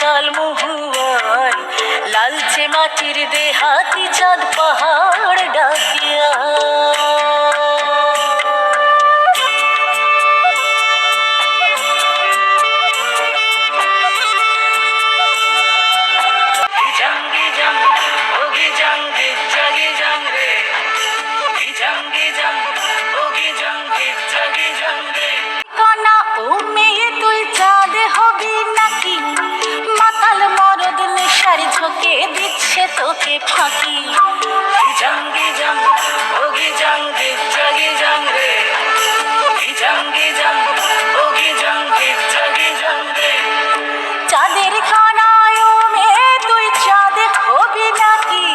মাতাল মহুয়ায়, লালচে মাটির দেহাতি চাঁদ পাহাড় ডাকিয়া। কনা ও মেয়ে তুই চাঁদে হবি নাকি, মাতাল মরদ নেশার ঝোঁকে দিচ্ছে তোকে ফাঁকি। জাঙ্গি জাং ওগি জাঙ্গি জাগি জাং রে, জাঙ্গি জাং ওগি জাঙ্গি জাগি জাং রে। চাঁদের খানায় ও মেয়ে তুই চাঁদে হবি নাকি,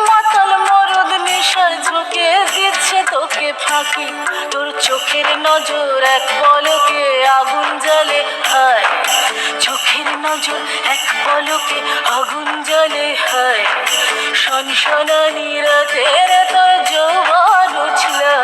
মাতাল মরদ নেশার ঝোঁকে দিচ্ছে তোকে ফাঁকি। তোর চোখের নজর এক পলকে আগুন জ্বলে হায়, চোখের নজর এক পলকে আগুন জ্বলে হায়। সনসনানি রাতের তোর যৌবন উছলা।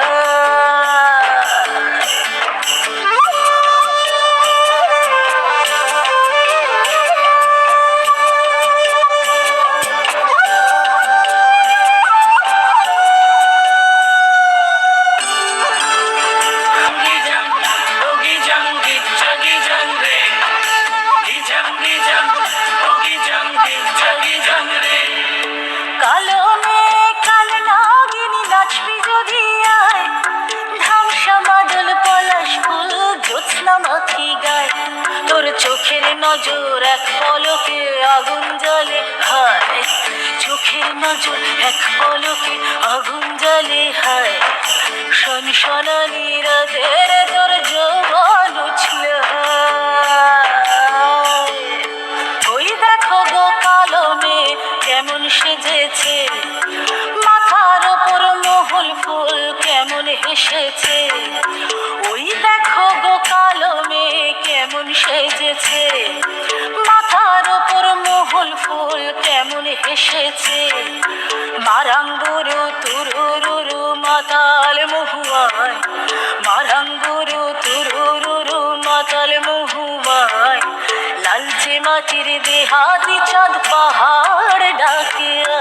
কালো মেয়ে কাল নাগিনী নাচবি যদি আয়, ধামসা মাদল পলাশ ফুল জ্যোৎস্না মাখি গায়। তোর চোখের নজর এক পলকে আগুন জ্বলে হায়, চোখের নজর এক পলকে আগুন জ্বলে হায়। সনসনানি রাতের তোর যৌবন উছলে হায়। ওই দেখো গো কালো মেয়ে কেমন সেজেছে, মাথার ওপর মহুল ফুল কেমন হেসেছে। ওই দেখো গো কালো মেয়ে কেমন সেজেছে, মাথার ওপর মহুল ফুল কেমন হেসেছে। মারাঙ্গুরু তুরুরুরু মাতাল মহুয়ায়, মারাঙ্গুরু তুরুরুরু মাতাল মহুয়ায়, লালচে মাটির দেহাতি চাঁদ পাহাড় ডাকিয়া।